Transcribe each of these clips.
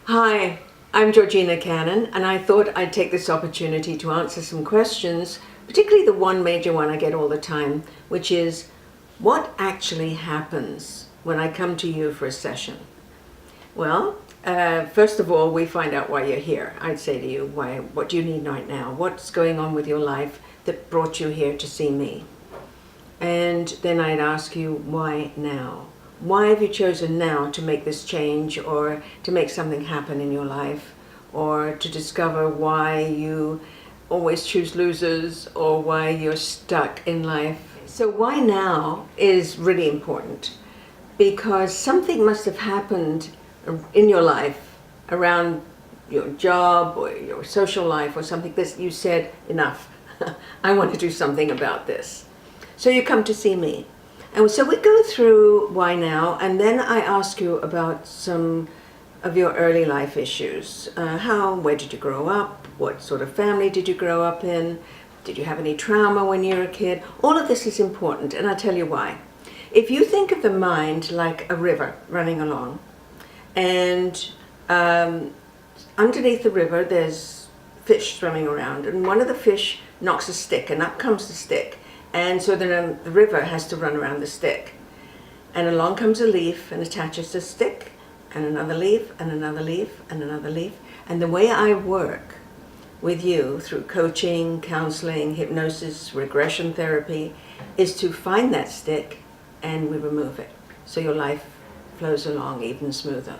Hi, I'm Georgina Cannon, and I thought I'd take this opportunity to answer some questions, particularly the one major one I get all the time, which is, what actually happens when I come to you for a session? Well, first of all, we find out why you're here. I'd say to you, what do you need right now? What's going on with your life that brought you here to see me? And then I'd ask you, why now? Why have you chosen now to make this change, or to make something happen in your life, or to discover why you always choose losers, or why you're stuck in life? So why now is really important, because something must have happened in your life around your job or your social life or something that you said, enough, I want to do something about this. So you come to see me. And so we go through why now, and then I ask you about some of your early life issues. Where did you grow up? What sort of family did you grow up in? Did you have any trauma when you were a kid? All of this is important, and I'll tell you why. If you think of the mind like a river running along, and underneath the river there's fish swimming around, and one of the fish knocks a stick, and up comes the stick. And so then the river has to run around the stick. And along comes a leaf and attaches the stick, and another leaf, and another leaf, and another leaf. And the way I work with you through coaching, counseling, hypnosis, regression therapy, is to find that stick and we remove it. So your life flows along even smoother.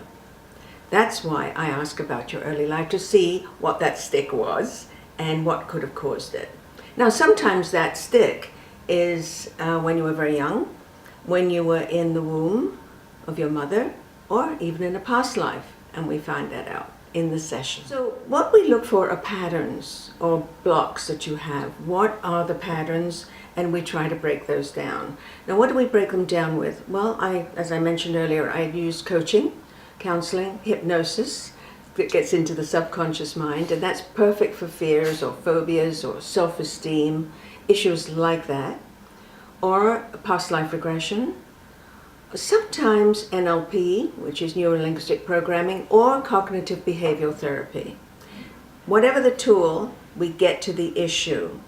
That's why I ask about your early life, to see what that stick was and what could have caused it. Now, sometimes that stick is when you were very young, when you were in the womb of your mother, or even in a past life, and we find that out in the session. So what we look for are patterns or blocks that you have. What are the patterns? And we try to break those down. Now, what do we break them down with? Well, as I mentioned earlier, I use coaching, counseling, hypnosis that gets into the subconscious mind, and that's perfect for fears or phobias or self-esteem, issues like that, or past life regression, sometimes NLP, which is neuro-linguistic programming, or cognitive behavioral therapy. Whatever the tool, we get to the issue.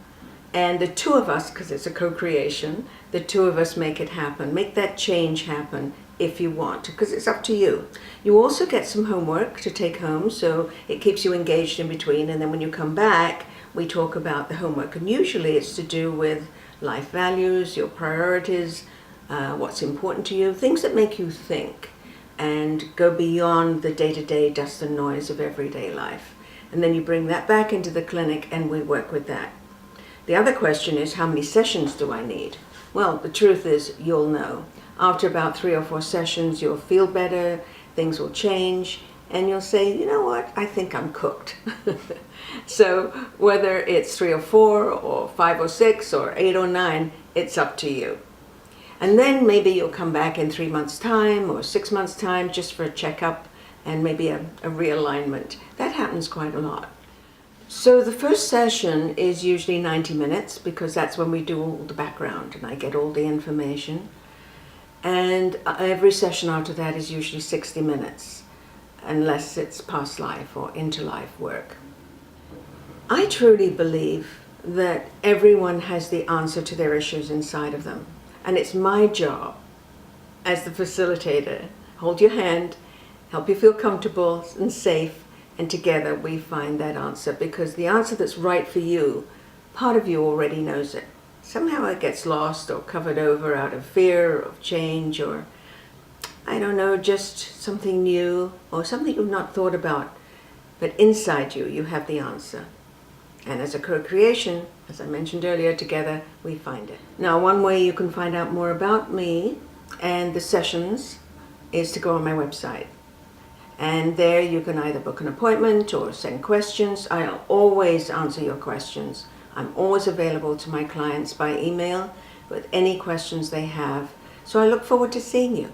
And the two of us, because it's a co-creation, the two of us make it happen, make that change happen if you want, because it's up to you. You also get some homework to take home, so it keeps you engaged in between, and then when you come back, we talk about the homework, and usually it's to do with life values, your priorities, what's important to you, things that make you think and go beyond the day-to-day dust and noise of everyday life. And then you bring that back into the clinic and we work with that. The other question is, how many sessions do I need? Well, the truth is, you'll know. After about 3 or 4 sessions, you'll feel better, things will change, and you'll say, you know what, I think I'm cooked. So whether it's 3 or 4 or 5 or 6 or 8 or 9, it's up to you. And then maybe you'll come back in 3 months' time or 6 months' time just for a checkup and maybe a realignment. That happens quite a lot. So the first session is usually 90 minutes, because that's when we do all the background and I get all the information. And every session after that is usually 60 minutes, unless it's past life or interlife work. I truly believe that everyone has the answer to their issues inside of them. And it's my job as the facilitator, hold your hand, help you feel comfortable and safe, and together we find that answer, because the answer that's right for you, part of you already knows it. Somehow it gets lost or covered over out of fear of change, or I don't know, just something new or something you've not thought about. But inside you, you have the answer. And as a co-creation, as I mentioned earlier, together we find it. Now, one way you can find out more about me and the sessions is to go on my website. And there you can either book an appointment or send questions. I'll always answer your questions. I'm always available to my clients by email with any questions they have. So I look forward to seeing you.